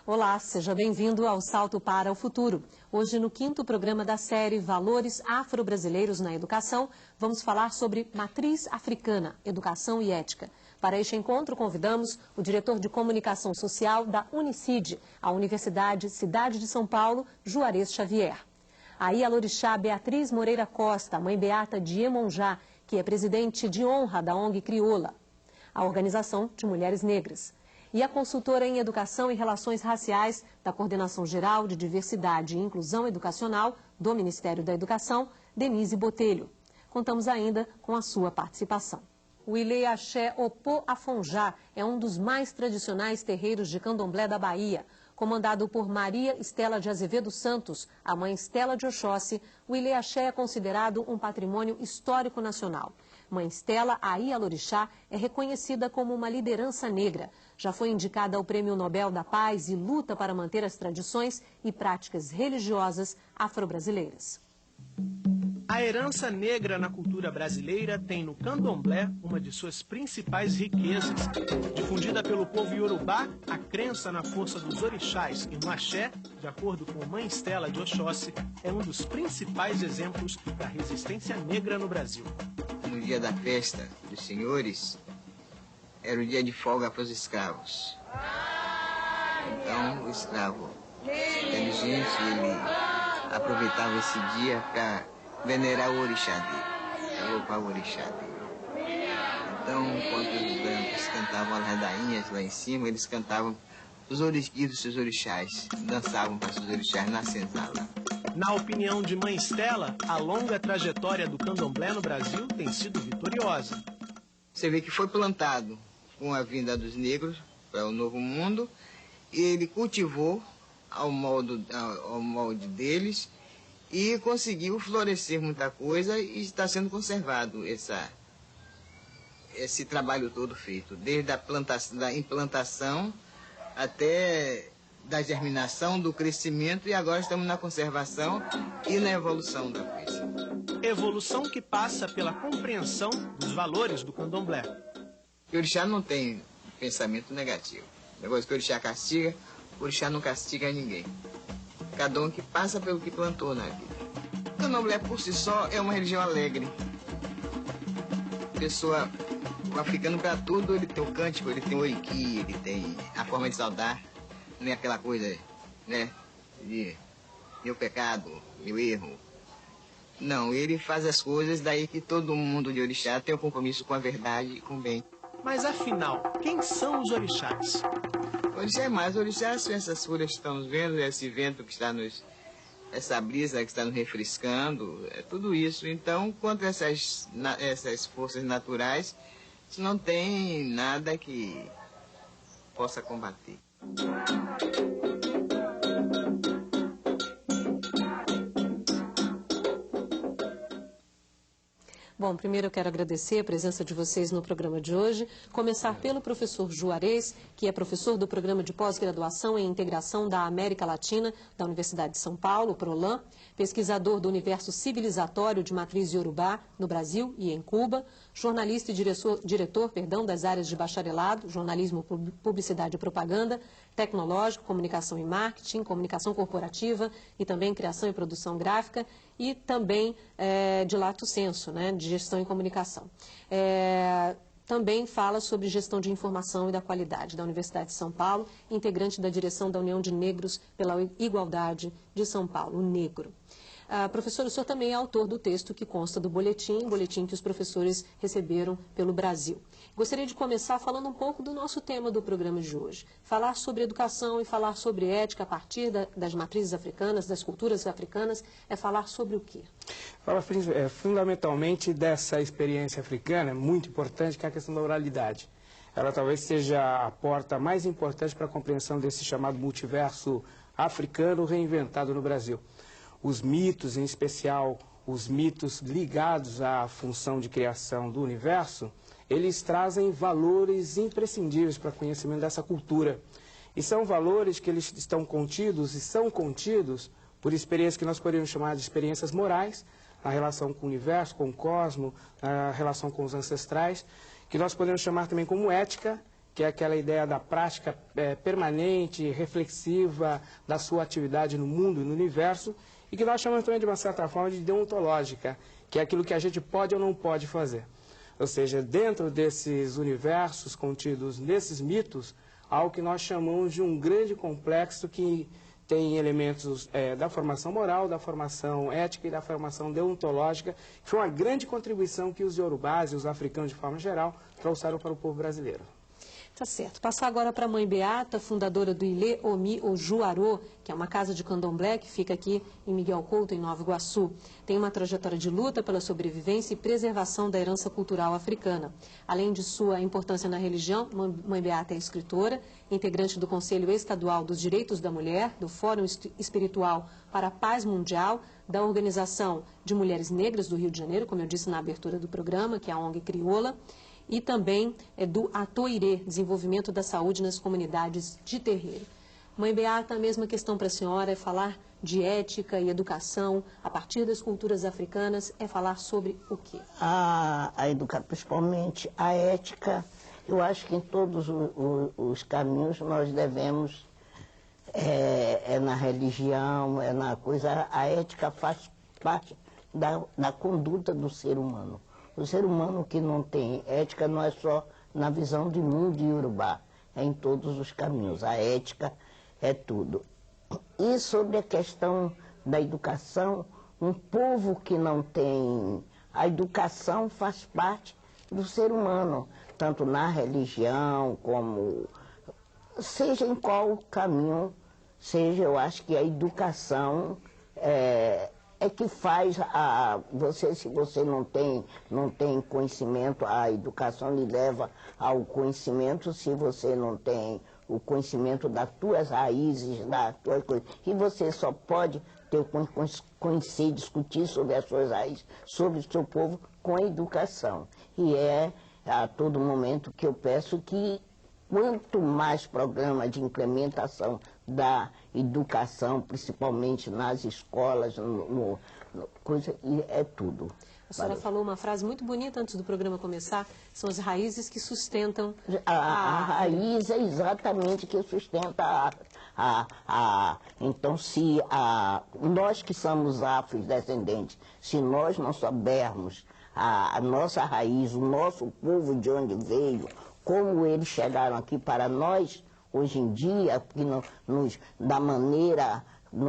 Olá, seja bem-vindo ao Salto para o Futuro. Hoje, no 5º programa da série Valores Afro-Brasileiros na Educação, vamos falar sobre matriz africana, educação e ética. Para este encontro, convidamos o diretor de comunicação social da Unicid, a Universidade Cidade de São Paulo, Juarez Xavier. A Ialorixá Beatriz Moreira Costa, mãe beata de Iemonjá, que é presidente de honra da ONG Crioula, a Organização de Mulheres Negras. E a consultora em Educação e Relações Raciais da Coordenação Geral de Diversidade e Inclusão Educacional do Ministério da Educação, Denise Botelho. Contamos ainda com a sua participação. O Ilê Axé Opô Afonjá é um dos mais tradicionais terreiros de candomblé da Bahia. Comandado por Maria Estela de Azevedo Santos, a mãe Estela de Oxóssi, o Ilê Axé é considerado um patrimônio histórico nacional. Mãe Estela, a Ialorixá, é reconhecida como uma liderança negra. Já foi indicada ao Prêmio Nobel da Paz e luta para manter as tradições e práticas religiosas afro-brasileiras. A herança negra na cultura brasileira tem no candomblé uma de suas principais riquezas. Difundida pelo povo iorubá, a crença na força dos orixás e no axé, de acordo com Mãe Estela de Oxóssi, é um dos principais exemplos da resistência negra no Brasil. No dia da festa dos senhores, era o dia de folga para os escravos. Então, o escravo inteligente, ele aproveitava esse dia para venerar o orixá dele, para louvar o orixá dele. Então, quando os brancos cantavam as ladainhas lá em cima, eles cantavam os dos seus orixás, dançavam para os seus orixás na senzala. Na opinião de Mãe Estela, a longa trajetória do candomblé no Brasil tem sido vitoriosa. Você vê que foi plantado com a vinda dos negros para o Novo Mundo, e ele cultivou ao molde deles e conseguiu florescer muita coisa e está sendo conservado esse trabalho todo feito, desde da implantação até da germinação, do crescimento, e agora estamos na conservação e na evolução da coisa. Evolução que passa pela compreensão dos valores do candomblé. O orixá não tem pensamento negativo. O negócio que o orixá castiga, o orixá não castiga ninguém. Cada um que passa pelo que plantou na vida. O candomblé por si só é uma religião alegre. A pessoa, o africano para tudo, ele tem o cântico, ele tem o oriqui, ele tem a forma de saudar. Não é aquela coisa, né, de meu pecado, meu erro. Não, ele faz as coisas daí que todo mundo de orixá tem um compromisso com a verdade e com o bem. Mas afinal, quem são os orixás? O orixá é mais, orixás são essas folhas que estamos vendo, esse vento que está essa brisa que está nos refrescando, é tudo isso. Então, contra essas forças naturais, não tem nada que possa combater. Bom, primeiro eu quero agradecer a presença de vocês no programa de hoje. Começar pelo professor Juarez, que é professor do Programa de Pós-Graduação em Integração da América Latina da Universidade de São Paulo, PROLAN, pesquisador do universo civilizatório de matriz iorubá no Brasil e em Cuba, jornalista e diretor das áreas de bacharelado, jornalismo, publicidade e propaganda, tecnológico, comunicação e marketing, comunicação corporativa e também criação e produção gráfica, e também de lato sensu, né, de gestão e comunicação. Também fala sobre gestão de informação e da qualidade da Universidade de São Paulo, integrante da direção da União de Negros pela Igualdade de São Paulo, o Negro. Professor, o senhor também é autor do texto que consta do boletim que os professores receberam pelo Brasil. Gostaria de começar falando um pouco do nosso tema do programa de hoje. Falar sobre educação e falar sobre ética a partir das matrizes africanas, das culturas africanas, é falar sobre o quê? Fala fundamentalmente dessa experiência africana, muito importante, que é a questão da oralidade. Ela talvez seja a porta mais importante para a compreensão desse chamado multiverso africano reinventado no Brasil. Os mitos, em especial os mitos ligados à função de criação do universo, eles trazem valores imprescindíveis para o conhecimento dessa cultura. E são valores que eles estão contidos e são contidos por experiências que nós poderíamos chamar de experiências morais, na relação com o universo, com o cosmos, na relação com os ancestrais, que nós podemos chamar também como ética que é aquela ideia da prática permanente, reflexiva da sua atividade no mundo e no universo, e que nós chamamos também, de uma certa forma, de deontológica, que é aquilo que a gente pode ou não pode fazer. Ou seja, dentro desses universos contidos nesses mitos, há o que nós chamamos de um grande complexo que tem elementos da formação moral, da formação ética e da formação deontológica, que foi uma grande contribuição que os iorubás e os africanos, de forma geral, trouxeram para o povo brasileiro. Tá certo. Passar agora para a mãe Beata, fundadora do Ilê Omi Ojuarô, que é uma casa de candomblé que fica aqui em Miguel Couto, em Nova Iguaçu. Tem uma trajetória de luta pela sobrevivência e preservação da herança cultural africana. Além de sua importância na religião, mãe Beata é escritora, integrante do Conselho Estadual dos Direitos da Mulher, do Fórum Espiritual para a Paz Mundial, da Organização de Mulheres Negras do Rio de Janeiro, como eu disse na abertura do programa, que é a ONG Crioula, e também do Atoirê, Desenvolvimento da Saúde nas Comunidades de Terreiro. Mãe Beata, a mesma questão para a senhora é falar de ética e educação a partir das culturas africanas, é falar sobre o quê? Principalmente a ética. Eu acho que em todos os caminhos nós devemos, na religião, na coisa, a ética faz parte da conduta do ser humano. O ser humano que não tem ética não é só na visão de mundo iorubá, é em todos os caminhos. A ética é tudo. E sobre a questão da educação, um povo que não tem... A educação faz parte do ser humano, tanto na religião como... Seja em qual caminho seja, eu acho que a educação é que faz se você não tem conhecimento, a educação lhe leva ao conhecimento. Se você não tem o conhecimento das tuas raízes, das tuas coisas, e você só pode conhecer, discutir sobre as suas raízes, sobre o seu povo, com a educação. E é a todo momento que eu peço que quanto mais programa de implementação da educação, principalmente nas escolas, é tudo. A senhora falou uma frase muito bonita antes do programa começar, são as raízes que sustentam a raiz é exatamente que sustenta Então, se nós que somos afrodescendentes, se nós não soubermos a nossa raiz, o nosso povo de onde veio, como eles chegaram aqui para nós, hoje em dia, da maneira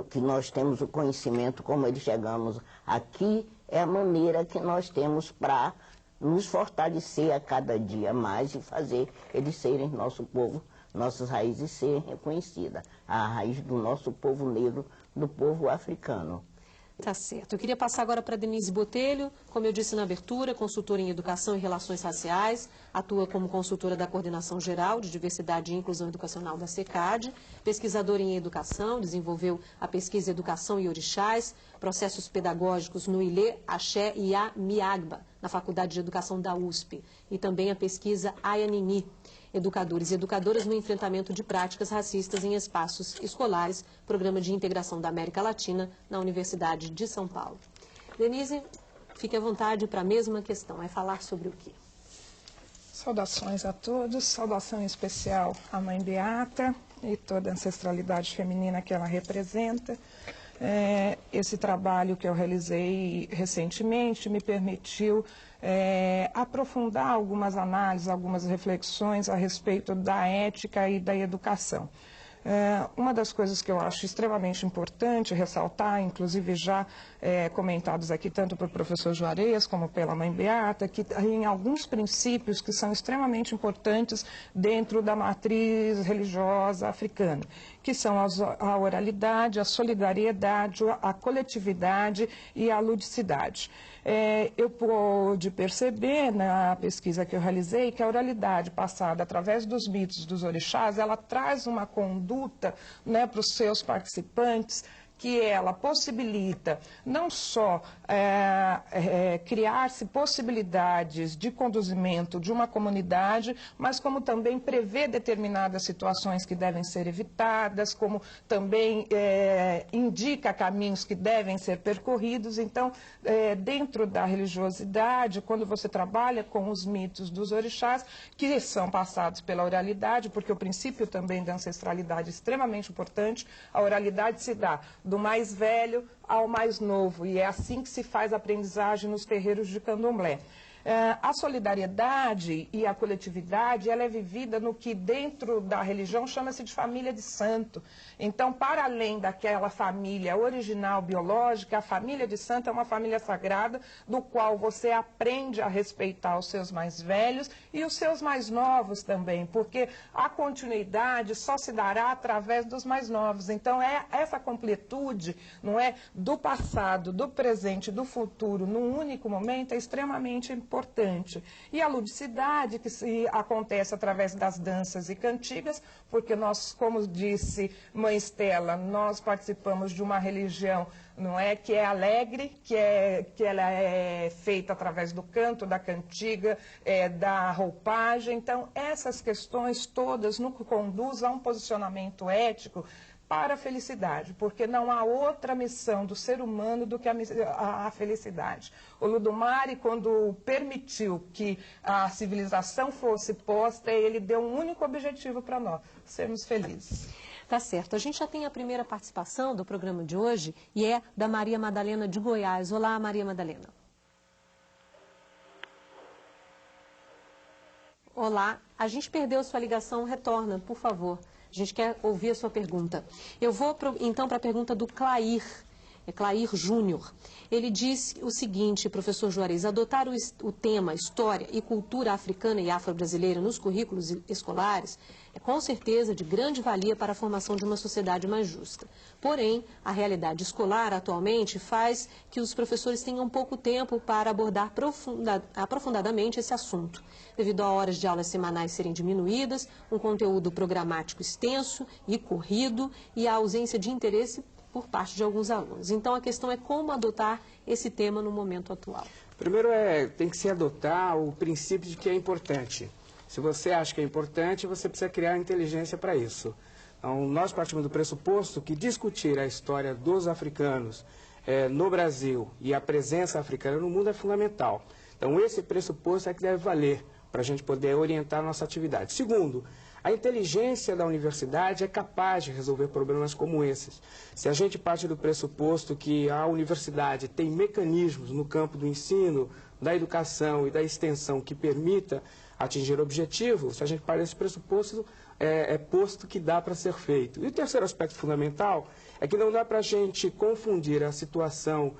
que nós temos o conhecimento, como eles chegamos aqui, é a maneira que nós temos para nos fortalecer a cada dia mais e fazer eles serem nosso povo, nossas raízes serem reconhecidas. A raiz do nosso povo negro, do povo africano. Tá certo. Eu queria passar agora para Denise Botelho, como eu disse na abertura, consultora em Educação e Relações Raciais, atua como consultora da Coordenação Geral de Diversidade e Inclusão Educacional da SECAD, pesquisadora em Educação, desenvolveu a pesquisa Educação e Orixás, processos pedagógicos no Ilê, Axé e Miagba, na Faculdade de Educação da USP, e também a pesquisa Ayanini, Educadores e Educadoras no Enfrentamento de Práticas Racistas em Espaços Escolares, Programa de Integração da América Latina, na Universidade de São Paulo. Denise, fique à vontade para a mesma questão, é falar sobre o quê? Saudações a todos, saudação em especial à Mãe Beata e toda a ancestralidade feminina que ela representa. Esse trabalho que eu realizei recentemente me permitiu aprofundar algumas análises, algumas reflexões a respeito da ética e da educação. Uma das coisas que eu acho extremamente importante ressaltar, inclusive já comentados aqui tanto pelo professor Juarez como pela Mãe Beata, que tem alguns princípios que são extremamente importantes dentro da matriz religiosa africana, que são a oralidade, a solidariedade, a coletividade e a ludicidade. Eu pude perceber na pesquisa que eu realizei que a oralidade passada através dos mitos dos orixás, ela traz uma conduta, né, para os seus participantes que ela possibilita não só criar-se possibilidades de conduzimento de uma comunidade, mas como também prevê determinadas situações que devem ser evitadas, como também indica caminhos que devem ser percorridos. Então, dentro da religiosidade, quando você trabalha com os mitos dos orixás, que são passados pela oralidade, porque o princípio também da ancestralidade é extremamente importante, a oralidade se dá do mais velho ao mais novo, e é assim que se faz a aprendizagem nos terreiros de candomblé. A solidariedade e a coletividade, ela é vivida no que dentro da religião chama-se de família de santo. Então, para além daquela família original biológica, a família de santo é uma família sagrada, do qual você aprende a respeitar os seus mais velhos e os seus mais novos também, porque a continuidade só se dará através dos mais novos. Então, essa completude, não é, do passado, do presente e do futuro, num único momento, é extremamente importante. E a ludicidade, que acontece através das danças e cantigas, porque nós, como disse Mãe Estela, nós participamos de uma religião, não é, que é alegre, que ela é feita através do canto, da cantiga, da roupagem. Então, essas questões todas nos conduzem a um posicionamento ético para a felicidade, porque não há outra missão do ser humano do que a felicidade. O Ludumare, quando permitiu que a civilização fosse posta, ele deu um único objetivo para nós: sermos felizes. Tá certo. A gente já tem a primeira participação do programa de hoje e é da Maria Madalena de Goiás. Olá, Maria Madalena. Olá, a gente perdeu sua ligação, retorna, por favor. A gente quer ouvir a sua pergunta. Eu vou, então, para a pergunta do Clair. É Clair Júnior. Ele diz o seguinte, professor Juarez: adotar o tema História e Cultura Africana e Afro-Brasileira nos currículos escolares é com certeza de grande valia para a formação de uma sociedade mais justa. Porém, a realidade escolar atualmente faz que os professores tenham pouco tempo para abordar aprofundadamente esse assunto, devido a horas de aulas semanais serem diminuídas, um conteúdo programático extenso e corrido e a ausência de interesse por parte de alguns alunos. Então, a questão é como adotar esse tema no momento atual. Primeiro, tem que se adotar o princípio de que é importante. Se você acha que é importante, você precisa criar inteligência para isso. Então, nós partimos do pressuposto que discutir a história dos africanos no Brasil e a presença africana no mundo é fundamental. Então, esse pressuposto é que deve valer para a gente poder orientar a nossa atividade. Segundo, a inteligência da universidade é capaz de resolver problemas como esses. Se a gente parte do pressuposto que a universidade tem mecanismos no campo do ensino, da educação e da extensão que permita atingir objetivos, se a gente parte desse pressuposto, é posto que dá para ser feito. E o terceiro aspecto fundamental é que não dá para a gente confundir a situação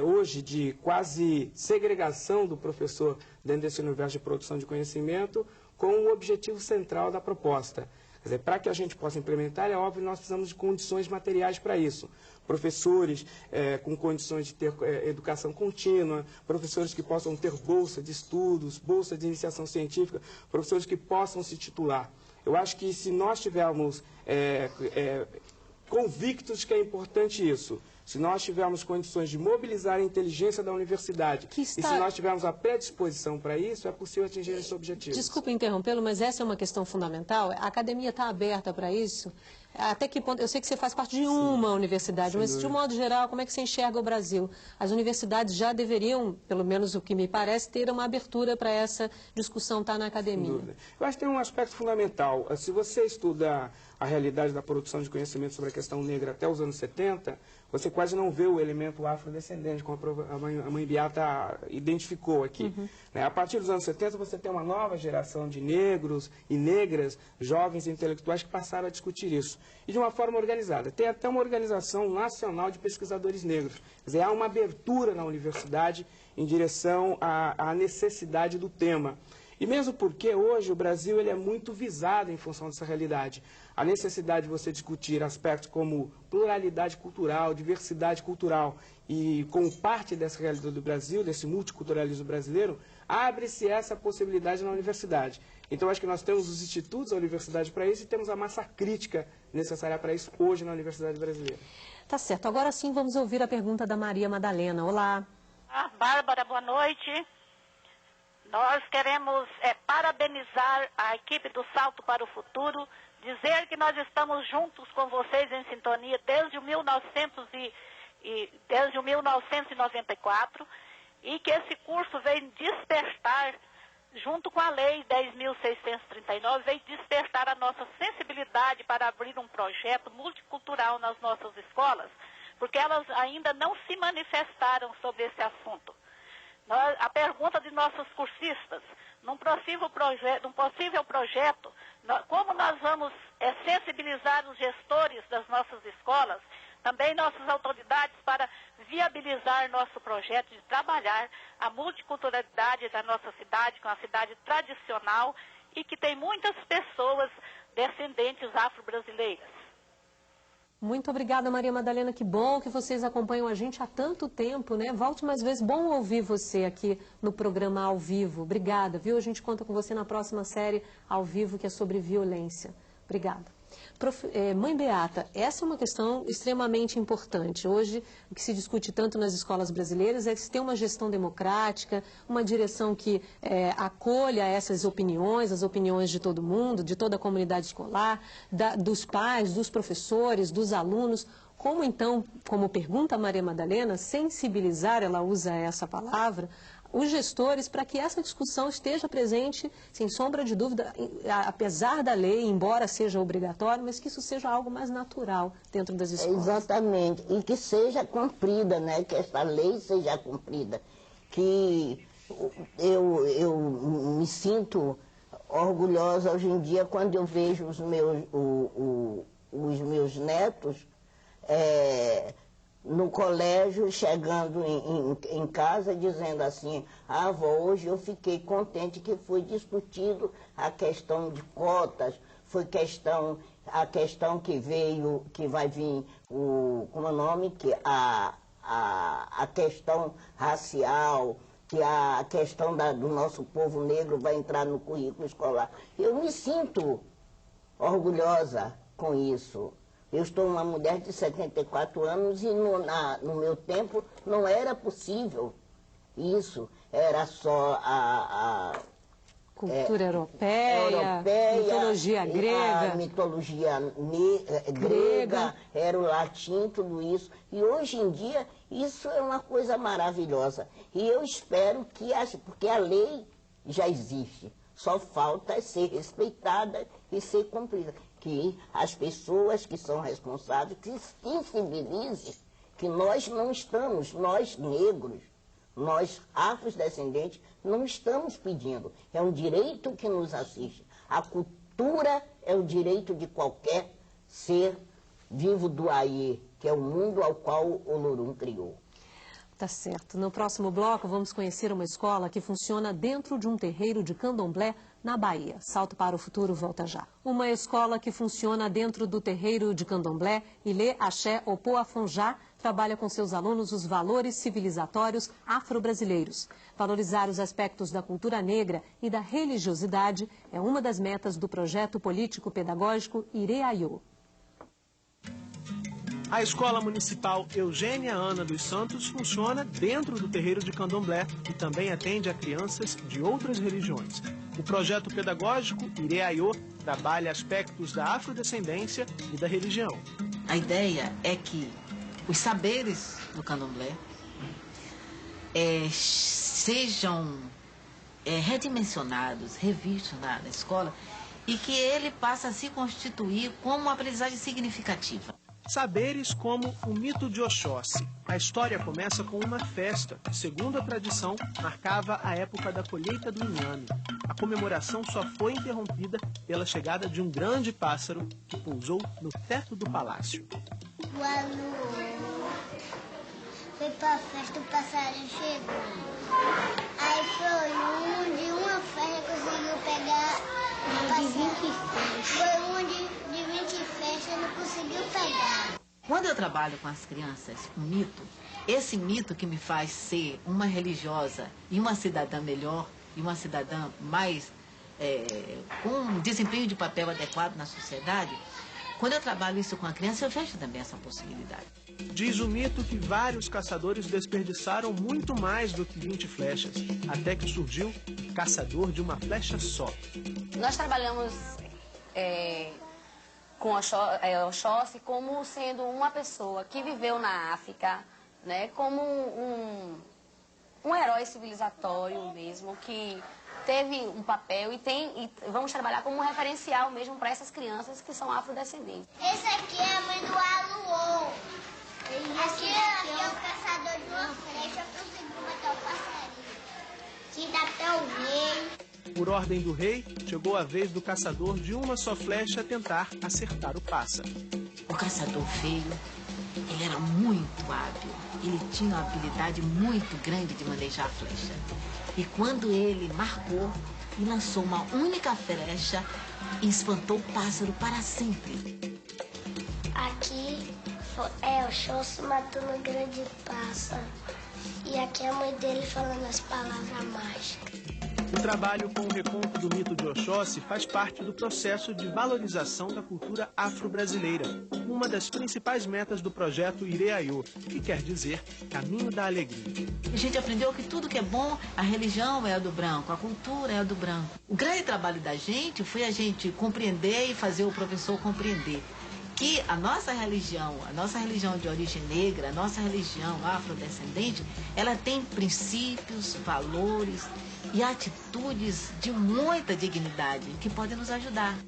hoje de quase segregação do professor dentro desse universo de produção de conhecimento com o objetivo central da proposta. Quer dizer, para que a gente possa implementar, é óbvio que nós precisamos de condições materiais para isso. Professores com condições de ter educação contínua, professores que possam ter bolsa de estudos, bolsa de iniciação científica, professores que possam se titular. Eu acho que se nós tivermos convictos que é importante isso, se nós tivermos condições de mobilizar a inteligência da universidade e se nós tivermos a predisposição para isso, é possível atingir esses objetivos. Desculpe interrompê-lo, mas essa é uma questão fundamental. A academia está aberta para isso? Até que ponto? Eu sei que você faz parte de uma universidade, mas de um modo geral, como é que você enxerga o Brasil? As universidades já deveriam, pelo menos o que me parece, ter uma abertura para essa discussão estar na academia. Sem dúvida. Eu acho que tem um aspecto fundamental. Se você estuda a realidade da produção de conhecimento sobre a questão negra até os anos 70, você quase não vê o elemento afrodescendente, como a mãe Beata identificou aqui. A partir dos anos 70, você tem uma nova geração de negros e negras, jovens intelectuais, que passaram a discutir isso. E de uma forma organizada. Tem até uma organização nacional de pesquisadores negros. Quer dizer, há uma abertura na universidade em direção à necessidade do tema. E mesmo porque hoje o Brasil ele é muito visado em função dessa realidade. A necessidade de você discutir aspectos como pluralidade cultural, diversidade cultural, e como parte dessa realidade do Brasil, desse multiculturalismo brasileiro, abre-se essa possibilidade na universidade. Então, acho que nós temos os institutos, a universidade para isso, e temos a massa crítica necessária para isso hoje na Universidade Brasileira. Tá certo. Agora sim vamos ouvir a pergunta da Maria Madalena. Olá. Bárbara, boa noite. Nós queremos parabenizar a equipe do Salto para o Futuro, dizer que nós estamos juntos com vocês em sintonia desde 1994 e que esse curso vem despertar, junto com a Lei 10.639, veio despertar a nossa sensibilidade para abrir um projeto multicultural nas nossas escolas, porque elas ainda não se manifestaram sobre esse assunto. A pergunta de nossos cursistas, num possível projeto, como nós vamos sensibilizar os gestores das nossas escolas, também nossas autoridades, para viabilizar nosso projeto de trabalhar a multiculturalidade da nossa cidade, que é uma cidade tradicional e que tem muitas pessoas descendentes afro-brasileiras. Muito obrigada, Maria Madalena. Que bom que vocês acompanham a gente há tanto tempo, né? Volte mais vezes. Bom ouvir você aqui no programa Ao Vivo. Obrigada, viu? A gente conta com você na próxima série Ao Vivo, que é sobre violência. Obrigada. Mãe Beata, essa é uma questão extremamente importante. Hoje, o que se discute tanto nas escolas brasileiras é se tem uma gestão democrática, uma direção que acolha essas opiniões, as opiniões de todo mundo, de toda a comunidade escolar, dos pais, dos professores, dos alunos. Como então, como pergunta a Maria Madalena, sensibilizar, ela usa essa palavra, os gestores para que essa discussão esteja presente, sem sombra de dúvida, apesar da lei, embora seja obrigatório, mas que isso seja algo mais natural dentro das escolas. Exatamente, e que seja cumprida, né? Que essa lei seja cumprida. Que eu me sinto orgulhosa hoje em dia quando eu vejo os meus netos no colégio, chegando em casa, dizendo assim: avó, hoje eu fiquei contente que foi discutido a questão de cotas, foi a questão que veio, que vai vir, como é o nome, que a questão racial, que a questão do nosso povo negro vai entrar no currículo escolar. Eu me sinto orgulhosa com isso. Eu estou uma mulher de 74 anos e no meu tempo não era possível isso. Era só a cultura europeia, mitologia grega. A mitologia grega, era o latim, tudo isso. E hoje em dia isso é uma coisa maravilhosa. E eu espero que, porque a lei já existe, só falta ser respeitada e ser cumprida. Que as pessoas que são responsáveis se sensibilizem que nós não estamos, nós negros, nós afrodescendentes, não estamos pedindo. É um direito que nos assiste. A cultura é o direito de qualquer ser vivo do Aie, que é o mundo ao qual o Olorum criou. Tá certo. No próximo bloco, vamos conhecer uma escola que funciona dentro de um terreiro de candomblé na Bahia. Salto para o Futuro volta já. Uma escola que funciona dentro do terreiro de candomblé, Ilê Axé Opoafonjá, trabalha com seus alunos os valores civilizatórios afro-brasileiros. Valorizar os aspectos da cultura negra e da religiosidade é uma das metas do projeto político-pedagógico Ireaiô. A Escola Municipal Eugênia Ana dos Santos funciona dentro do terreiro de candomblé e também atende a crianças de outras religiões. O projeto pedagógico Ireaiô trabalha aspectos da afrodescendência e da religião. A ideia é que os saberes do candomblé sejam redimensionados, revistos na escola e que ele passe a se constituir como uma aprendizagem significativa. Saberes como o mito de Oxóssi. A história começa com uma festa que, segundo a tradição, marcava a época da colheita do inhame. A comemoração só foi interrompida pela chegada de um grande pássaro que pousou no teto do palácio. O aluno foi pra festa, o passarinho chegou. Aí foi onde uma festa conseguiu pegar o passarinho. Foi onde de 20 festas não conseguiu pegar. Quando eu trabalho com as crianças um mito, esse mito que me faz ser uma religiosa e uma cidadã melhor, e uma cidadã mais com um desempenho de papel adequado na sociedade, quando eu trabalho isso com a criança, eu vejo também essa possibilidade. Diz o mito que vários caçadores desperdiçaram muito mais do que 20 flechas, até que surgiu o caçador de uma flecha só. Nós trabalhamos com Oxóssi como sendo uma pessoa que viveu na África, né, como um herói civilizatório mesmo, que teve um papel e vamos trabalhar como um referencial mesmo para essas crianças que são afrodescendentes. Esse aqui é a mãe do Aluô. Aqui é o caçador de uma flecha, conseguiu matar o passarinho. Que dá tão bem. Por ordem do rei, chegou a vez do caçador de uma só flecha tentar acertar o pássaro. O caçador veio, ele era muito hábil, ele tinha uma habilidade muito grande de manejar a flecha. E quando ele marcou e lançou uma única flecha, espantou o pássaro para sempre. Aqui é o Oxóssi matando um grande pássaro. E aqui é a mãe dele falando as palavras mágicas. O trabalho com o reconto do mito de Oxóssi faz parte do processo de valorização da cultura afro-brasileira, uma das principais metas do projeto Ireaiô, que quer dizer Caminho da Alegria. A gente aprendeu que tudo que é bom, a religião é a do branco, a cultura é a do branco. O grande trabalho da gente foi a gente compreender e fazer o professor compreender que a nossa religião de origem negra, a nossa religião afrodescendente, ela tem princípios, valores e atitudes de muita dignidade que podem nos ajudar.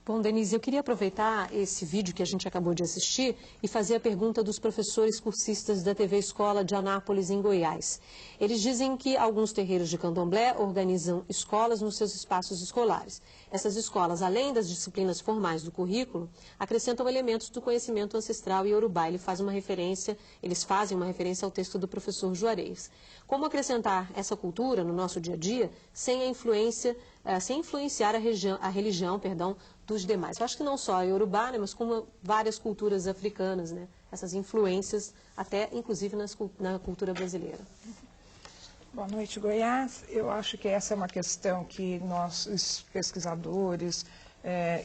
Bom, Denise, eu queria aproveitar esse vídeo que a gente acabou de assistir e fazer a pergunta dos professores cursistas da TV Escola de Anápolis, em Goiás. Eles dizem que alguns terreiros de candomblé organizam escolas nos seus espaços escolares. Essas escolas, além das disciplinas formais do currículo, acrescentam elementos do conhecimento ancestral e iorubá. Eles fazem uma referência ao texto do professor Juarez. Como acrescentar essa cultura no nosso dia a dia sem influenciar a religião dos demais? Eu acho que não só a iorubá, né, mas como várias culturas africanas, né, essas influências até inclusive na cultura brasileira. Boa noite, Goiás. Eu acho que essa é uma questão que nós, os pesquisadores,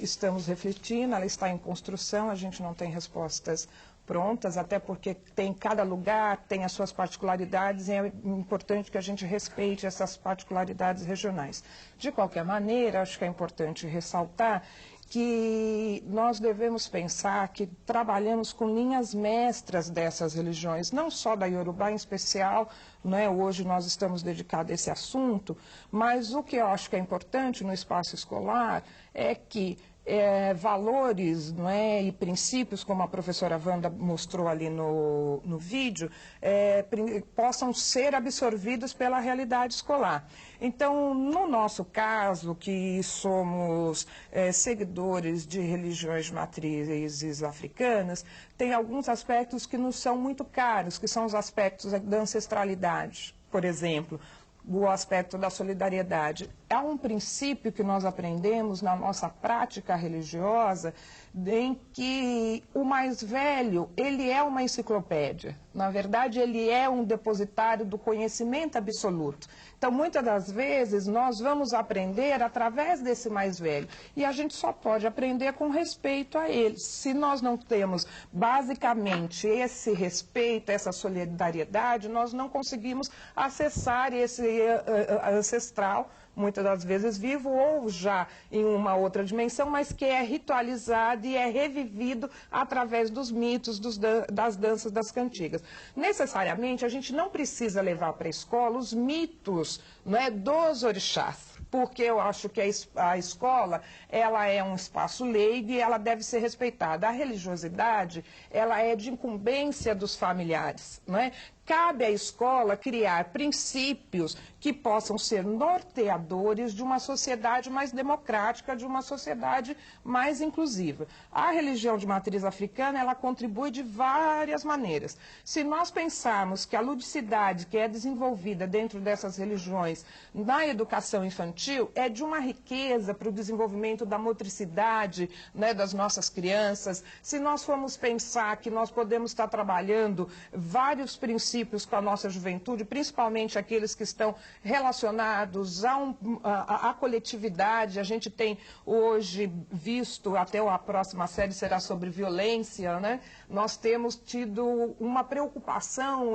estamos refletindo, ela está em construção, a gente não tem respostas prontas, até porque cada lugar tem as suas particularidades e é importante que a gente respeite essas particularidades regionais. De qualquer maneira, acho que é importante ressaltar que nós devemos pensar que trabalhamos com linhas mestras dessas religiões, não só da iorubá em especial, né? Hoje nós estamos dedicados a esse assunto, mas o que eu acho que é importante no espaço escolar é que valores, não é, e princípios, como a professora Wanda mostrou ali no vídeo, possam ser absorvidos pela realidade escolar. Então, no nosso caso, que somos seguidores de religiões de matrizes africanas, tem alguns aspectos que nos são muito caros, que são os aspectos da ancestralidade, por exemplo, o aspecto da solidariedade. Há um princípio que nós aprendemos na nossa prática religiosa, em que o mais velho, ele é uma enciclopédia. Na verdade, ele é um depositário do conhecimento absoluto. Então, muitas das vezes, nós vamos aprender através desse mais velho. E a gente só pode aprender com respeito a ele. Se nós não temos, basicamente, esse respeito, essa solidariedade, nós não conseguimos acessar esse ancestral, muitas das vezes vivo ou já em uma outra dimensão, mas que é ritualizado e é revivido através dos mitos, das danças, das cantigas. Necessariamente, a gente não precisa levar para a escola os mitos, não é, dos orixás, porque eu acho que a escola, ela é um espaço leigo e ela deve ser respeitada. A religiosidade, ela é de incumbência dos familiares, não é? cabe à escola criar princípios que possam ser norteadores de uma sociedade mais democrática, de uma sociedade mais inclusiva. A religião de matriz africana, ela contribui de várias maneiras. Se nós pensarmos que a ludicidade que é desenvolvida dentro dessas religiões na educação infantil é de uma riqueza para o desenvolvimento da motricidade, né, das nossas crianças, se nós formos pensar que nós podemos estar trabalhando vários princípios com a nossa juventude, principalmente aqueles que estão relacionados à coletividade. A gente tem hoje visto, até a próxima série será sobre violência, né? Nós temos tido uma preocupação,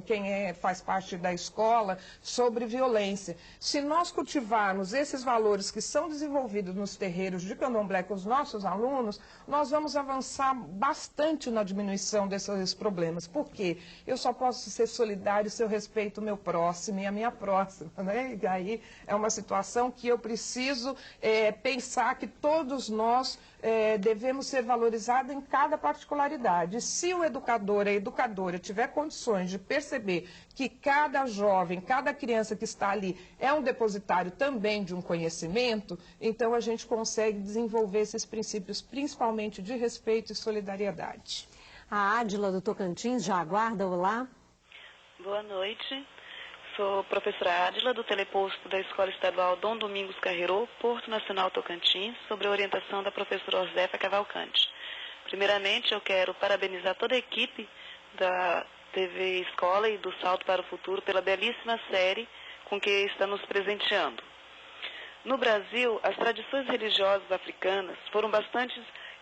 quem faz parte da escola, sobre violência. Se nós cultivarmos esses valores que são desenvolvidos nos terreiros de candomblé com os nossos alunos, nós vamos avançar bastante na diminuição desses problemas. Por quê? Eu só posso ser solidário se eu respeito o meu próximo e a minha próxima, né? E aí é uma situação que eu preciso pensar que todos nós devemos ser valorizados em cada particularidade. Se o educador, a educadora, tiver condições de perceber que cada jovem, cada criança que está ali é um depositário também de um conhecimento, então a gente consegue desenvolver esses princípios, principalmente de respeito e solidariedade. A Ádila do Tocantins já aguarda. Olá. Boa noite. Sou professora Ádila do teleposto da Escola Estadual Dom Domingos Carreiro, Porto Nacional Tocantins, sobre a orientação da professora Orzefa Cavalcante. Primeiramente, eu quero parabenizar toda a equipe da TV Escola e do Salto para o Futuro pela belíssima série com que está nos presenteando. No Brasil, as tradições religiosas africanas foram bastante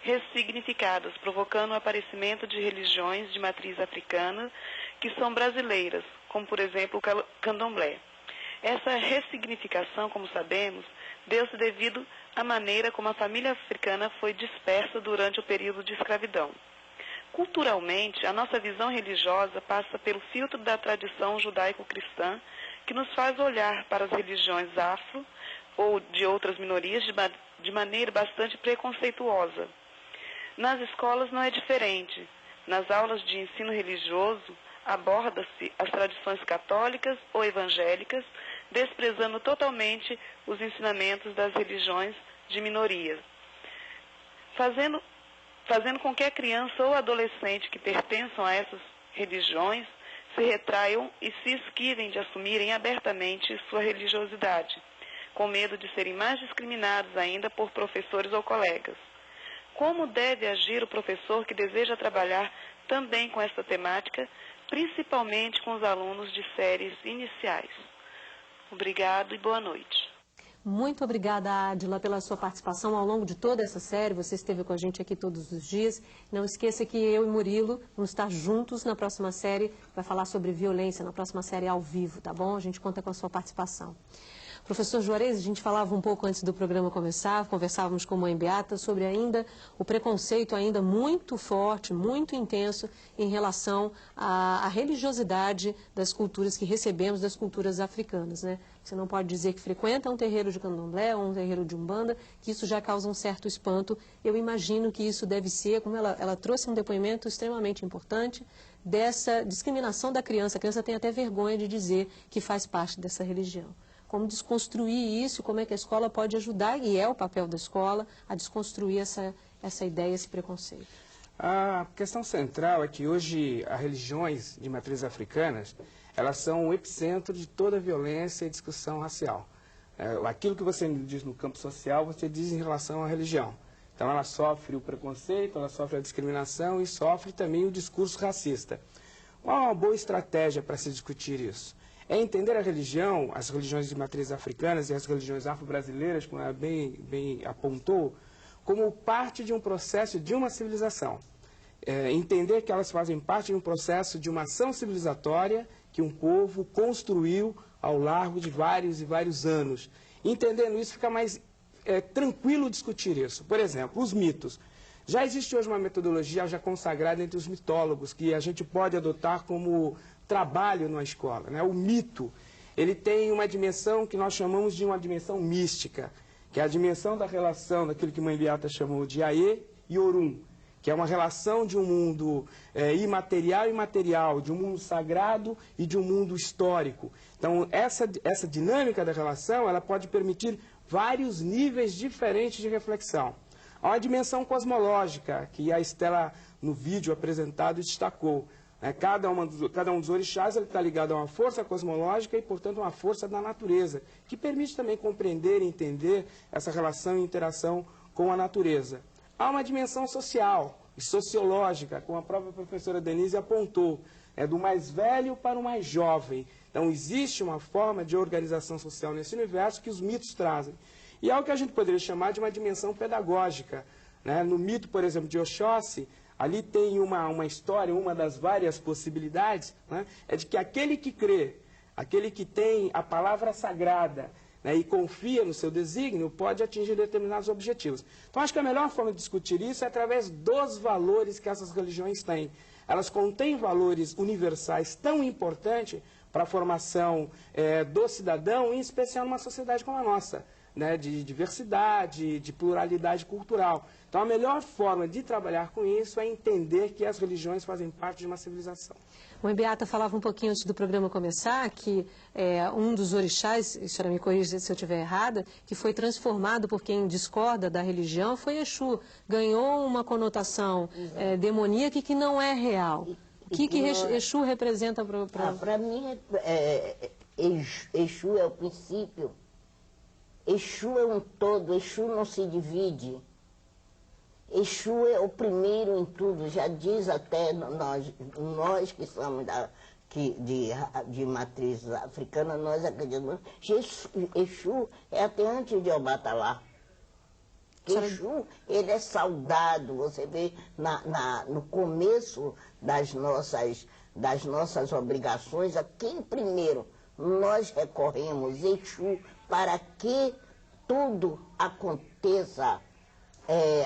ressignificadas, provocando o aparecimento de religiões de matriz africana que são brasileiras, como, por exemplo, o candomblé. Essa ressignificação, como sabemos, deu-se devido à maneira como a família africana foi dispersa durante o período de escravidão. Culturalmente, a nossa visão religiosa passa pelo filtro da tradição judaico-cristã, que nos faz olhar para as religiões afro ou de outras minorias de maneira bastante preconceituosa. Nas escolas não é diferente. Nas aulas de ensino religioso, aborda-se as tradições católicas ou evangélicas, desprezando totalmente os ensinamentos das religiões de minorias, fazendo com que a criança ou adolescente que pertençam a essas religiões se retraiam e se esquivem de assumirem abertamente sua religiosidade, com medo de serem mais discriminados ainda por professores ou colegas. Como deve agir o professor que deseja trabalhar também com essa temática, principalmente com os alunos de séries iniciais? Obrigado e boa noite. Muito obrigada, Ádila, pela sua participação ao longo de toda essa série. Você esteve com a gente aqui todos os dias. Não esqueça que eu e Murilo vamos estar juntos na próxima série, vai falar sobre violência, na próxima série ao vivo, tá bom? A gente conta com a sua participação. Professor Juarez, a gente falava um pouco antes do programa começar, conversávamos com a mãe Beata sobre ainda o preconceito ainda muito forte, muito intenso em relação à religiosidade das culturas que recebemos das culturas africanas, né? Você não pode dizer que frequenta um terreiro de candomblé ou um terreiro de umbanda, que isso já causa um certo espanto. Eu imagino que isso deve ser, como ela trouxe um depoimento extremamente importante, dessa discriminação da criança. A criança tem até vergonha de dizer que faz parte dessa religião. Como desconstruir isso, como é que a escola pode ajudar, e é o papel da escola, a desconstruir essa ideia, esse preconceito. A questão central é que hoje as religiões de matriz africanas, elas são o epicentro de toda a violência e discussão racial. Aquilo que você diz no campo social, você diz em relação à religião. Então ela sofre o preconceito, ela sofre a discriminação e sofre também o discurso racista. Qual é uma boa estratégia para se discutir isso? É entender a religião, as religiões de matriz africanas e as religiões afro-brasileiras, como ela bem apontou, como parte de um processo de uma civilização. Entender que elas fazem parte de um processo de uma ação civilizatória que um povo construiu ao largo de vários e vários anos. Entendendo isso, fica mais tranquilo discutir isso. Por exemplo, os mitos. Já existe hoje uma metodologia já consagrada entre os mitólogos, que a gente pode adotar como trabalho na escola, né? O mito, ele tem uma dimensão que nós chamamos de uma dimensão mística, que é a dimensão da relação daquilo que Mãe Beata chamou de Aê e Orum, que é uma relação de um mundo imaterial e material, de um mundo sagrado e de um mundo histórico. Então, essa dinâmica da relação, ela pode permitir vários níveis diferentes de reflexão. Há uma dimensão cosmológica, que a Estela, no vídeo apresentado, destacou. Cada um dos orixás está ligado a uma força cosmológica e, portanto, uma força da natureza, que permite também compreender e entender essa relação e interação com a natureza. Há uma dimensão social e sociológica, como a própria professora Denise apontou, do mais velho para o mais jovem. Então, existe uma forma de organização social nesse universo que os mitos trazem. E é o que a gente poderia chamar de uma dimensão pedagógica. No mito, por exemplo, de Oxóssi, ali tem uma história, uma das várias possibilidades, é de que aquele que crê, aquele que tem a palavra sagrada, e confia no seu desígnio, pode atingir determinados objetivos. Então, acho que a melhor forma de discutir isso é através dos valores que essas religiões têm. Elas contêm valores universais tão importantes para a formação do cidadão, em especial numa sociedade como a nossa, de diversidade, de pluralidade cultural. Então, a melhor forma de trabalhar com isso é entender que as religiões fazem parte de uma civilização. O Beata falava um pouquinho antes do programa começar que um dos orixás, a senhora me corrija se eu estiver errada, que foi transformado por quem discorda da religião foi Exu. Ganhou uma conotação demoníaca que não é real. O que Exu representa para... Para mim, Exu é o princípio. Exu é um todo, Exu não se divide. Exu é o primeiro em tudo, já diz até nós que somos de matriz africana, nós acreditamos. Exu é até antes de Obatalá. Exu, ele é saudado, você vê no começo das nossas obrigações, a quem primeiro nós recorremos, Exu, para que tudo aconteça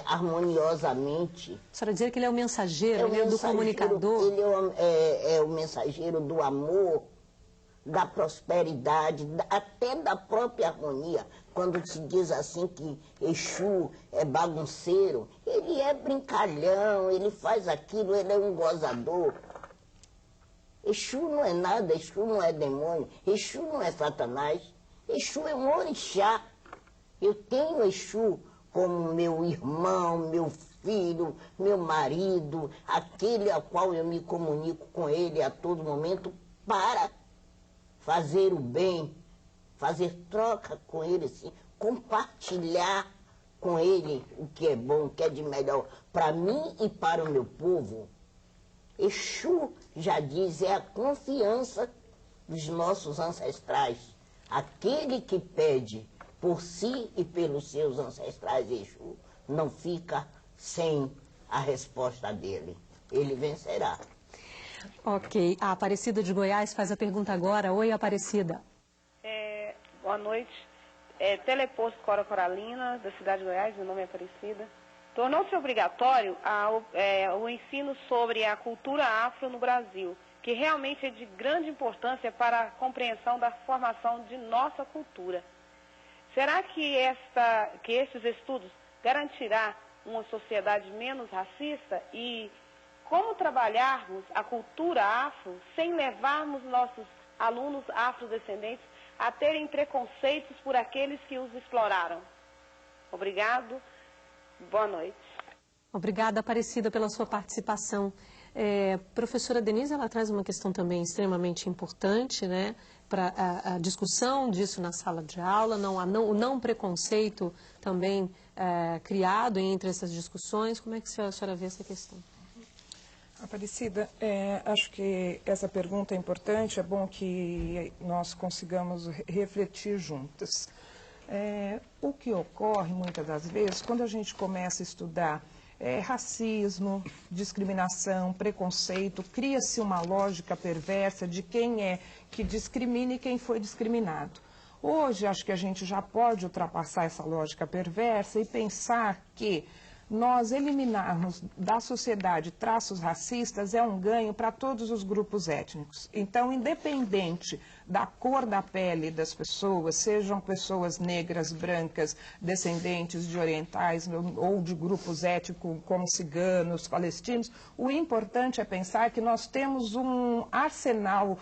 harmoniosamente. A senhora dizer que ele é o mensageiro, ele é do comunicador. Ele é o mensageiro do amor, da prosperidade, até da própria harmonia. Quando se diz assim que Exu é bagunceiro, ele é brincalhão, ele faz aquilo, ele é um gozador. Exu não é nada, Exu não é demônio, Exu não é Satanás, Exu é um orixá. Eu tenho Exu como meu irmão, meu filho, meu marido, aquele ao qual eu me comunico com ele a todo momento para fazer o bem, fazer troca com ele, assim, compartilhar com ele o que é bom, o que é de melhor para mim e para o meu povo. Exu, já diz, é a confiança dos nossos ancestrais. Aquele que pede por si e pelos seus ancestrais, Exu, não fica sem a resposta dele. Ele vencerá. Ok. A Aparecida de Goiás faz a pergunta agora. Oi, Aparecida. Boa noite. Teleposto Cora Coralina, da cidade de Goiás, meu nome é Aparecida. Tornou-se obrigatório o ensino sobre a cultura afro no Brasil, que realmente é de grande importância para a compreensão da formação de nossa cultura. Será que esses estudos garantirá uma sociedade menos racista? E como trabalharmos a cultura afro sem levarmos nossos alunos afrodescendentes a terem preconceitos por aqueles que os exploraram? Obrigado. Boa noite. Obrigada, Aparecida, pela sua participação. Professora Denise, ela traz uma questão também extremamente importante, para a discussão disso na sala de aula, o não preconceito também criado entre essas discussões. Como é que a senhora vê essa questão? Aparecida, acho que essa pergunta é importante, é bom que nós consigamos refletir juntas. O que ocorre muitas das vezes, quando a gente começa a estudar racismo, discriminação, preconceito, cria-se uma lógica perversa de quem é que discrimina e quem foi discriminado. Hoje, acho que a gente já pode ultrapassar essa lógica perversa e pensar que nós eliminarmos da sociedade traços racistas é um ganho para todos os grupos étnicos. Então, independente da cor da pele das pessoas, sejam pessoas negras, brancas, descendentes de orientais ou de grupos étnicos como ciganos, palestinos, o importante é pensar que nós temos um arsenal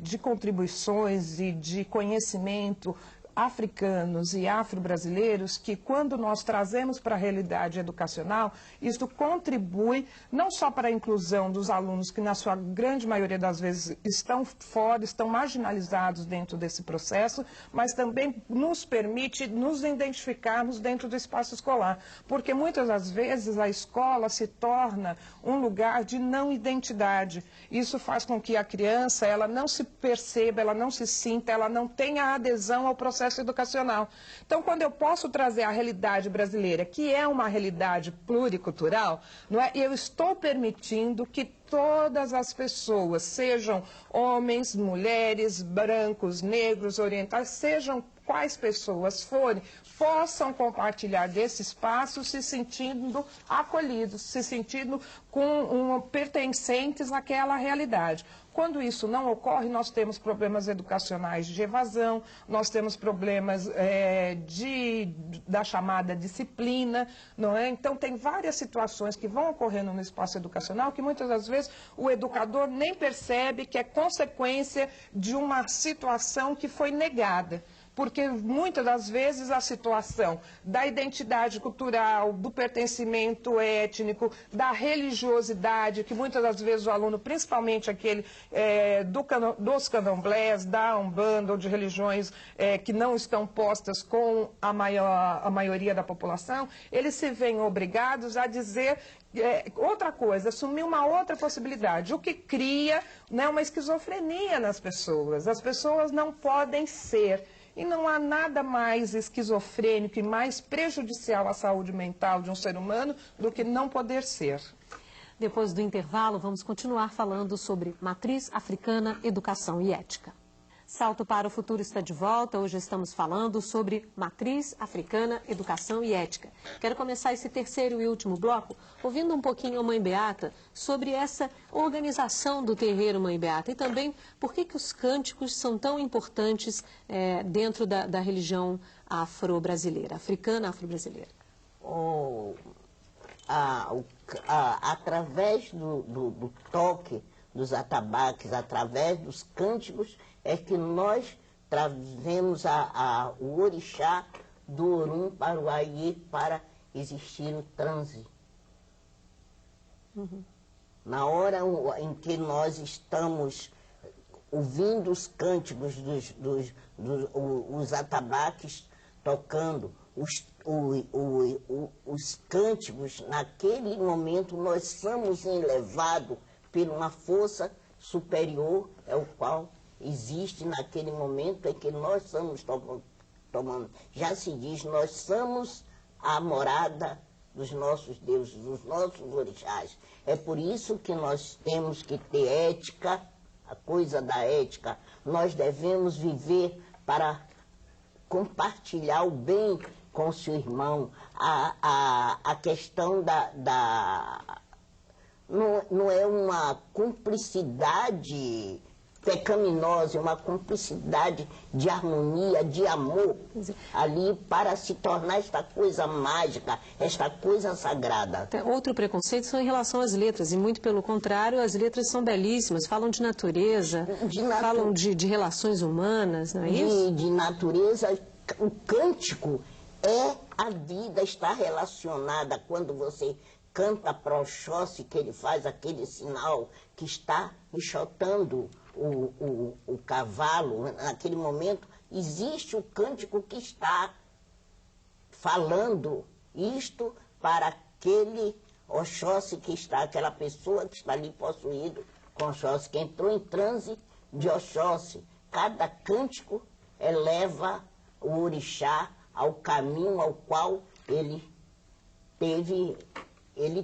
de contribuições e de conhecimento africanos e afro-brasileiros que, quando nós trazemos para a realidade educacional, isso contribui não só para a inclusão dos alunos que, na sua grande maioria das vezes, estão fora, estão marginalizados dentro desse processo, mas também nos permite nos identificarmos dentro do espaço escolar, porque muitas das vezes a escola se torna um lugar de não identidade. Isso faz com que a criança ela não se perceba, ela não se sinta, ela não tenha adesão ao processo educacional. Então, quando eu posso trazer a realidade brasileira, que é uma realidade pluricultural, não é? Eu estou permitindo que todas as pessoas, sejam homens, mulheres, brancos, negros, orientais, sejam quais pessoas forem, possam compartilhar desse espaço se sentindo acolhidos, se sentindo pertencentes àquela realidade. Quando isso não ocorre, nós temos problemas educacionais de evasão, nós temos problemas da chamada disciplina, não é? Então, tem várias situações que vão ocorrendo no espaço educacional que muitas das vezes o educador nem percebe que é consequência de uma situação que foi negada. Porque muitas das vezes a situação da identidade cultural, do pertencimento étnico, da religiosidade, que muitas das vezes o aluno, principalmente aquele dos candomblés, da Umbanda ou de religiões que não estão postas com a maioria da população, eles se veem obrigados a dizer outra coisa, assumir uma outra possibilidade, o que cria, né, uma esquizofrenia nas pessoas. As pessoas não podem ser. E não há nada mais esquizofrênico e mais prejudicial à saúde mental de um ser humano do que não poder ser. Depois do intervalo, vamos continuar falando sobre matriz africana, educação e ética. Salto para o Futuro está de volta. Hoje estamos falando sobre matriz africana, educação e ética. Quero começar esse terceiro e último bloco ouvindo um pouquinho a Mãe Beata sobre essa organização do terreiro Mãe Beata e também por que os cânticos são tão importantes dentro da religião afro-brasileira, africana afro-brasileira. Através do toque dos atabaques, através dos cânticos, é que nós trazemos o orixá do Orum para o Aie para existir o transe. Uhum. Na hora em que nós estamos ouvindo os cânticos os atabaques tocando, os cânticos, naquele momento nós somos elevados por uma força superior, é o qual existe naquele momento em que nós estamos tomando. Já se diz, nós somos a morada dos nossos deuses, dos nossos orixás. É por isso que nós temos que ter ética, a coisa da ética. Nós devemos viver para compartilhar o bem com o seu irmão. A questão não é uma cumplicidade pecaminosa, é uma cumplicidade de harmonia, de amor, ali para se tornar esta coisa mágica, esta coisa sagrada. Outro preconceito são em relação às letras, e muito pelo contrário, as letras são belíssimas, falam de natureza, falam de relações humanas, não é isso? De natureza, o cântico a vida, está relacionada quando você canta para Oxóssi, que ele faz aquele sinal que está enxotando o cavalo, naquele momento, existe o cântico que está falando isto para aquele Oxóssi que está, aquela pessoa que está ali possuído com Oxóssi, que entrou em transe de Oxóssi. Cada cântico eleva o orixá ao caminho ao qual ele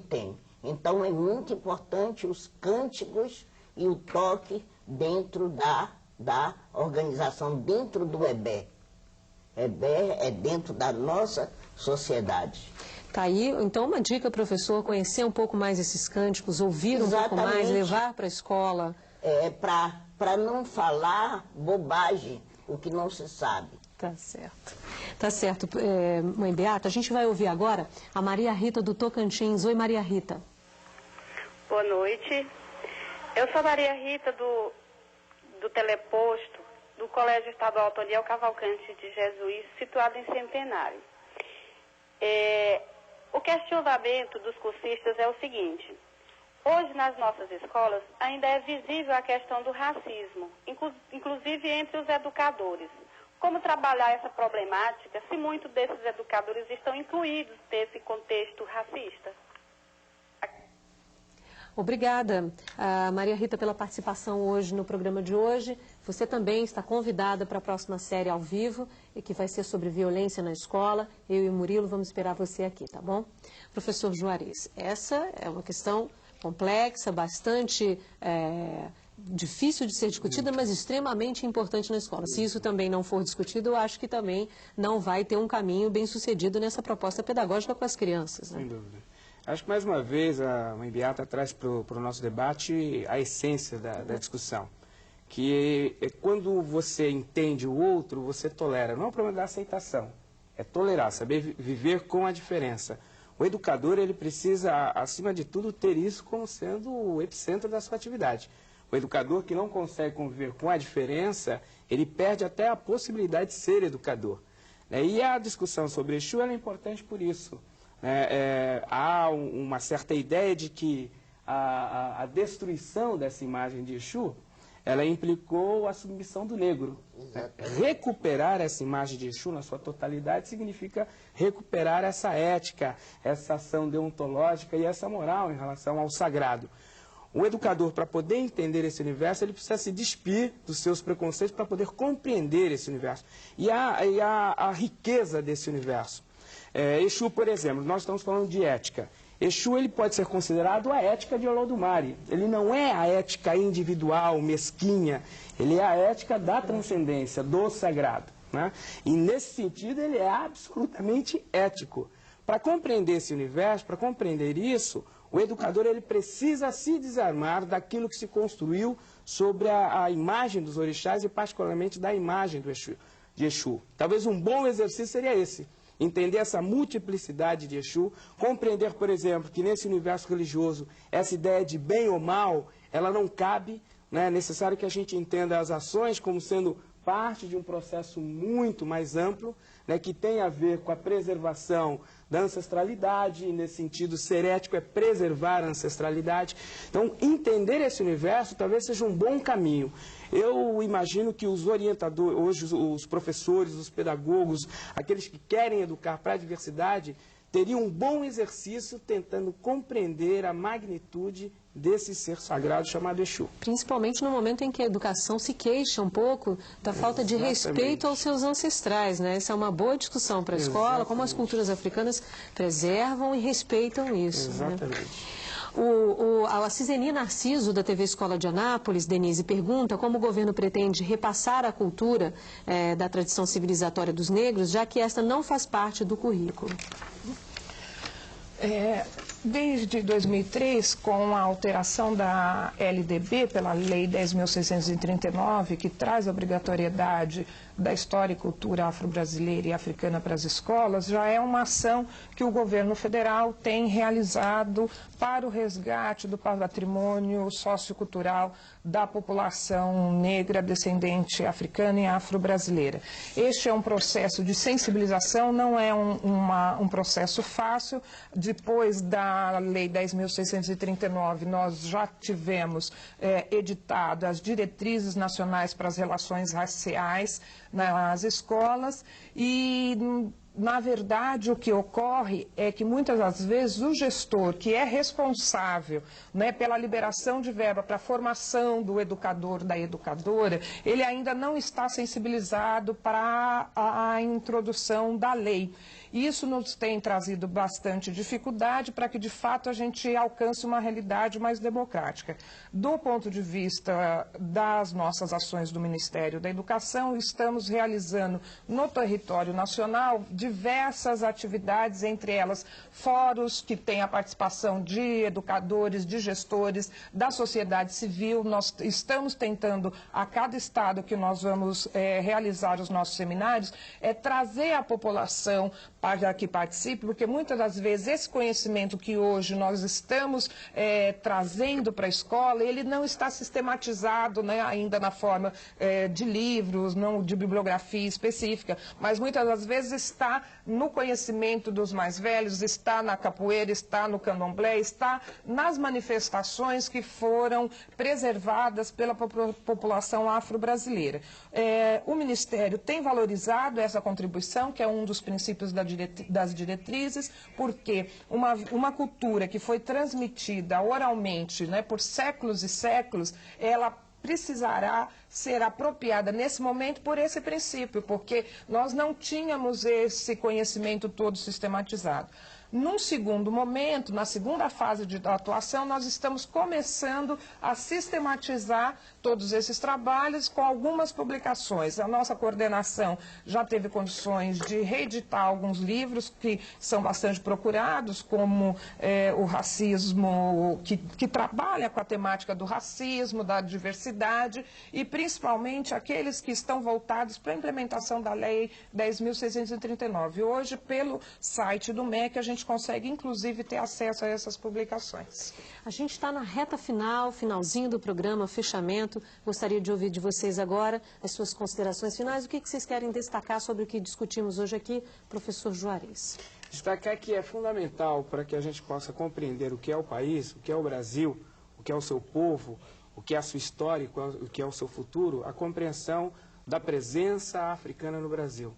tem. Então é muito importante os cânticos e o toque dentro da organização, dentro do EBE. EBE é dentro da nossa sociedade. Tá aí, então, uma dica, professor, conhecer um pouco mais esses cânticos, ouvir um pouco mais, levar para a escola. Para não falar bobagem, o que não se sabe. Tá certo. Tá certo. Mãe Beata, a gente vai ouvir agora a Maria Rita do Tocantins. Oi, Maria Rita. Boa noite. Eu sou Maria Rita do Teleposto, do Colégio Estadual Antoniel Cavalcante de Jesus, situado em Centenário. O questionamento dos cursistas é o seguinte: hoje nas nossas escolas ainda é visível a questão do racismo, inclusive entre os educadores. Como trabalhar essa problemática se muitos desses educadores estão incluídos nesse contexto racista? Obrigada, Maria Rita, pela participação hoje no programa de hoje. Você também está convidada para a próxima série ao vivo, que vai ser sobre violência na escola. Eu e o Murilo vamos esperar você aqui, tá bom? Professor Juarez, essa é uma questão complexa, bastante difícil de ser discutida, mas extremamente importante na escola. Se isso também não for discutido, eu acho que também não vai ter um caminho bem sucedido nessa proposta pedagógica com as crianças, né? Sem dúvida. Acho que, mais uma vez, a Mãe Beata traz para o nosso debate a essência da discussão, que é quando você entende o outro, você tolera. Não é um problema da aceitação, é tolerar, saber viver com a diferença. O educador, ele precisa, acima de tudo, ter isso como sendo o epicentro da sua atividade. O educador que não consegue conviver com a diferença, ele perde até a possibilidade de ser educador. E a discussão sobre Exu ela é importante por isso. Há uma certa ideia de que a destruição dessa imagem de Exu, ela implicou a submissão do negro. Recuperar essa imagem de Exu na sua totalidade significa recuperar essa ética, essa ação deontológica e essa moral em relação ao sagrado. O educador, para poder entender esse universo, ele precisa se despir dos seus preconceitos para poder compreender esse universo. E a riqueza desse universo. Exu, por exemplo, nós estamos falando de ética. Exu ele pode ser considerado a ética de Olodumare. Ele não é a ética individual, mesquinha. Ele é a ética da transcendência, do sagrado, né? E nesse sentido ele é absolutamente ético. Para compreender esse universo, para compreender isso, o educador ele precisa se desarmar daquilo que se construiu sobre a imagem dos orixás e particularmente da imagem de Exu. Talvez um bom exercício seria esse. Entender essa multiplicidade de Exu, compreender, por exemplo, que nesse universo religioso, essa ideia de bem ou mal, ela não cabe, né? É necessário que a gente entenda as ações como sendo parte de um processo muito mais amplo, né, que tem a ver com a preservação da ancestralidade, e nesse sentido, ser ético é preservar a ancestralidade. Então, entender esse universo talvez seja um bom caminho. Eu imagino que os orientadores, hoje os professores, os pedagogos, aqueles que querem educar para a diversidade, teriam um bom exercício tentando compreender a magnitude desse ser sagrado chamado Exu. Principalmente no momento em que a educação se queixa um pouco da falta de respeito aos seus ancestrais, né? Essa é uma boa discussão para a escola, como as culturas africanas preservam e respeitam isso. Exatamente. Né? A Ciseni Narciso, da TV Escola de Anápolis, Denise, pergunta como o governo pretende repassar a cultura da tradição civilizatória dos negros, já que esta não faz parte do currículo. Desde 2003, com a alteração da LDB pela Lei 10.639, que traz a obrigatoriedade da história e cultura afro-brasileira e africana para as escolas, já é uma ação que o governo federal tem realizado para o resgate do patrimônio sociocultural da população negra, descendente africana e afro-brasileira. Este é um processo de sensibilização, não é um processo fácil. Depois da Lei 10.639, nós já tivemos editado as diretrizes nacionais para as relações raciais nas escolas e, na verdade, o que ocorre é que muitas das vezes o gestor, que é responsável, né, pela liberação de verba para a formação do educador, da educadora, ele ainda não está sensibilizado para a introdução da lei. Isso nos tem trazido bastante dificuldade para que, de fato, a gente alcance uma realidade mais democrática. Do ponto de vista das nossas ações do Ministério da Educação, estamos realizando no território nacional diversas atividades, entre elas fóruns que têm a participação de educadores, de gestores, da sociedade civil. Nós estamos tentando, a cada estado que nós vamos realizar os nossos seminários, trazer a população para que participe, porque muitas das vezes esse conhecimento que hoje nós estamos trazendo para a escola, ele não está sistematizado, né, ainda na forma de livros, não de bibliografia específica, mas muitas das vezes está no conhecimento dos mais velhos, está na capoeira, está no candomblé, está nas manifestações que foram preservadas pela população afro-brasileira. O Ministério tem valorizado essa contribuição, que é um dos princípios das diretrizes, porque uma cultura que foi transmitida oralmente, né, por séculos e séculos, ela precisará ser apropriada nesse momento por esse princípio, porque nós não tínhamos esse conhecimento todo sistematizado. Num segundo momento, na segunda fase de atuação, nós estamos começando a sistematizar todos esses trabalhos com algumas publicações. A nossa coordenação já teve condições de reeditar alguns livros que são bastante procurados, como o racismo, que trabalha com a temática do racismo, da diversidade, e principalmente aqueles que estão voltados para a implementação da Lei 10.639. Hoje, pelo site do MEC, a gente consegue, inclusive, ter acesso a essas publicações. A gente está na reta final, finalzinho do programa, fechamento. Gostaria de ouvir de vocês agora as suas considerações finais. O que vocês querem destacar sobre o que discutimos hoje aqui, professor Juarez? Destacar que é fundamental para que a gente possa compreender o que é o país, o que é o Brasil, o que é o seu povo, o que é a sua história, o que é o seu futuro, a compreensão da presença africana no Brasil.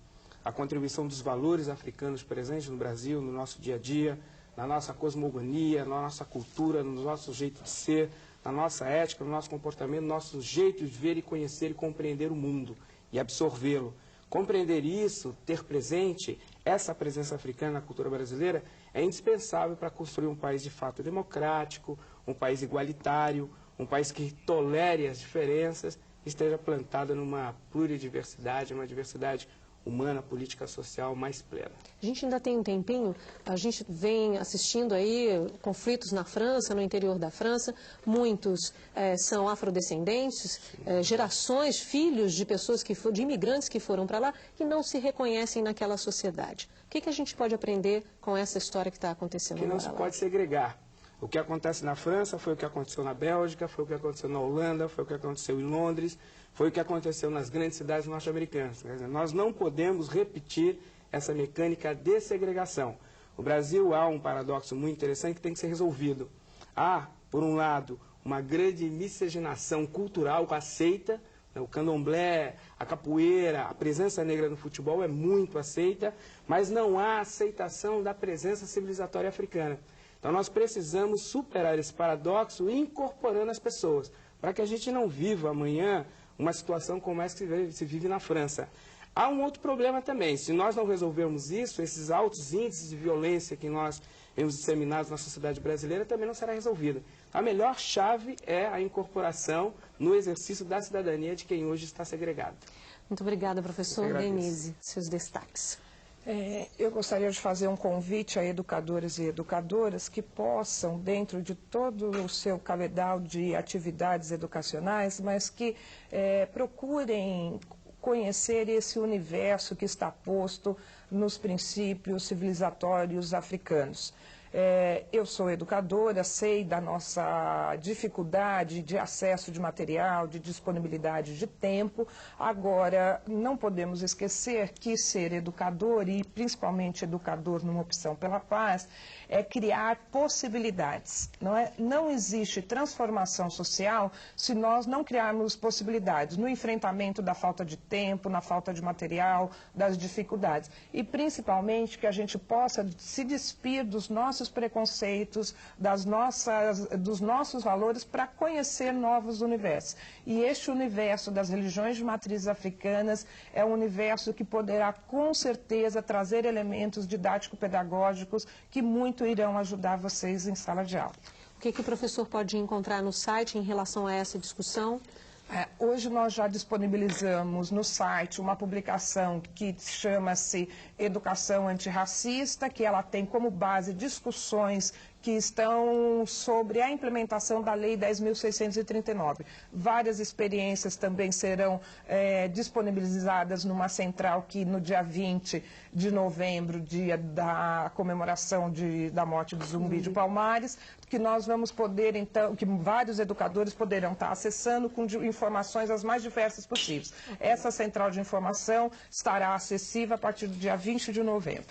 A contribuição dos valores africanos presentes no Brasil, no nosso dia a dia, na nossa cosmogonia, na nossa cultura, no nosso jeito de ser, na nossa ética, no nosso comportamento, no nosso jeito de ver e conhecer e compreender o mundo e absorvê-lo. Compreender isso, ter presente essa presença africana na cultura brasileira é indispensável para construir um país de fato democrático, um país igualitário, um país que tolere as diferenças, esteja plantado numa pluridiversidade, uma diversidade humana, política, social mais plena. A gente ainda tem um tempinho, a gente vem assistindo aí conflitos na França, no interior da França, muitos são afrodescendentes, gerações, filhos de pessoas de imigrantes que foram para lá, que não se reconhecem naquela sociedade. O que a gente pode aprender com essa história que está acontecendo agora? Que não se pode segregar. O que acontece na França foi o que aconteceu na Bélgica, foi o que aconteceu na Holanda, foi o que aconteceu em Londres, foi o que aconteceu nas grandes cidades norte-americanas. Nós não podemos repetir essa mecânica de segregação. No Brasil há um paradoxo muito interessante que tem que ser resolvido. Há, por um lado, uma grande miscigenação cultural aceita, o candomblé, a capoeira, a presença negra no futebol é muito aceita, mas não há aceitação da presença civilizatória africana. Então nós precisamos superar esse paradoxo incorporando as pessoas, para que a gente não viva amanhã uma situação como essa que se vive na França. Há um outro problema também, se nós não resolvermos isso, esses altos índices de violência que nós vemos disseminados na sociedade brasileira também não será resolvido. A melhor chave é a incorporação no exercício da cidadania de quem hoje está segregado. Muito obrigada, professor. Denise, seus destaques. Eu gostaria de fazer um convite a educadores e educadoras que possam, dentro de todo o seu cabedal de atividades educacionais, mas que procurem conhecer esse universo que está posto nos princípios civilizatórios africanos. Eu sou educadora, sei da nossa dificuldade de acesso de material, de disponibilidade de tempo. Agora, não podemos esquecer que ser educador, e principalmente educador numa opção pela paz, é criar possibilidades. Não existe transformação social se nós não criarmos possibilidades no enfrentamento da falta de tempo, na falta de material, das dificuldades. E principalmente que a gente possa se despir dos nossos preconceitos, dos nossos valores para conhecer novos universos. E este universo das religiões de matrizes africanas é um universo que poderá com certeza trazer elementos didático-pedagógicos que muito irão ajudar vocês em sala de aula. O que o professor pode encontrar no site em relação a essa discussão? Hoje nós já disponibilizamos no site uma publicação que chama-se Educação Antirracista, que ela tem como base discussões que estão sobre a implementação da Lei 10.639. Várias experiências também serão disponibilizadas numa central que no dia 20 de novembro, dia da comemoração da morte do Zumbi de Palmares, que nós vamos poder, então, que vários educadores poderão estar acessando com informações as mais diversas possíveis. Essa central de informação estará acessível a partir do dia 20 de novembro.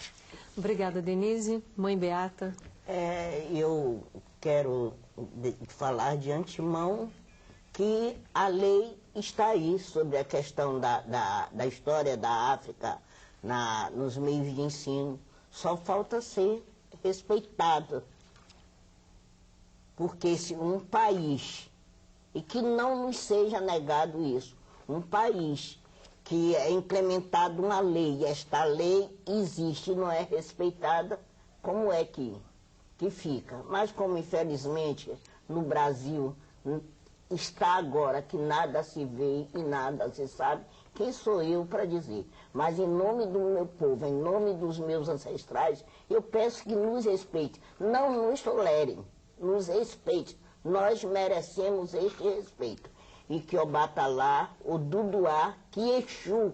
Obrigada, Denise. Mãe Beata. Eu quero falar de antemão que a lei está aí sobre a questão da história da África nos meios de ensino. Só falta ser respeitado. Porque se um país, e que não nos seja negado isso, um país que é implementada uma lei, e esta lei existe e não é respeitada, como é que fica? Mas como infelizmente no Brasil está agora que nada se vê e nada se sabe, quem sou eu para dizer? Mas em nome do meu povo, em nome dos meus ancestrais, eu peço que nos respeitem, não nos tolerem, nos respeitem. Nós merecemos este respeito. E que Obatalá, o Duduá, que Exu,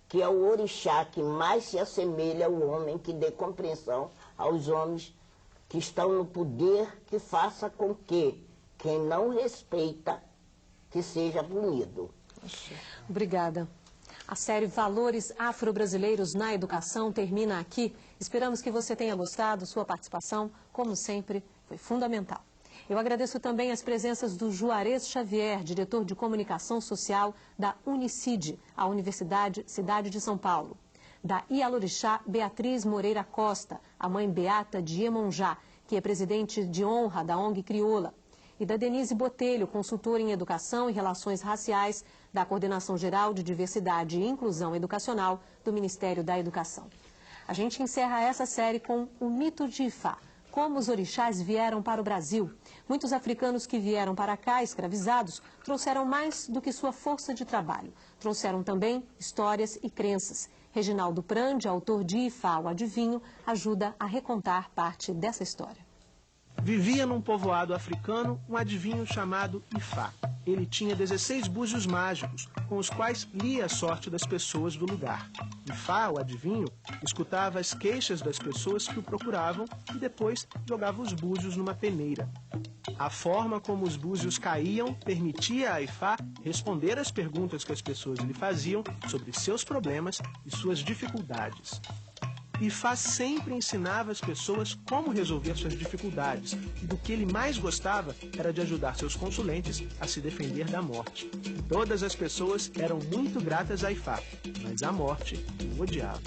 que é o orixá que mais se assemelha ao homem, que dê compreensão aos homens que estão no poder, que faça com que quem não respeita, que seja punido. Obrigada. A série Valores Afro-Brasileiros na Educação termina aqui. Esperamos que você tenha gostado. Sua participação, como sempre, foi fundamental. Eu agradeço também as presenças do Juarez Xavier, diretor de Comunicação Social da Unicid, a Universidade Cidade de São Paulo. Da Ialorixá Beatriz Moreira Costa, a mãe Beata de Iemonjá, que é presidente de honra da ONG Crioula. E da Denise Botelho, consultora em Educação e Relações Raciais da Coordenação Geral de Diversidade e Inclusão Educacional do Ministério da Educação. A gente encerra essa série com o mito de Ifá. Como os orixás vieram para o Brasil. Muitos africanos que vieram para cá, escravizados, trouxeram mais do que sua força de trabalho. Trouxeram também histórias e crenças. Reginaldo Prandi, autor de Ifá, o Adivinho, ajuda a recontar parte dessa história. Vivia num povoado africano um adivinho chamado Ifá. Ele tinha 16 búzios mágicos, com os quais lia a sorte das pessoas do lugar. Ifá, o adivinho, escutava as queixas das pessoas que o procuravam e depois jogava os búzios numa peneira. A forma como os búzios caíam permitia a Ifá responder às perguntas que as pessoas lhe faziam sobre seus problemas e suas dificuldades. Ifá sempre ensinava as pessoas como resolver suas dificuldades, e do que ele mais gostava era de ajudar seus consulentes a se defender da morte. Todas as pessoas eram muito gratas a Ifá, mas a morte o odiava.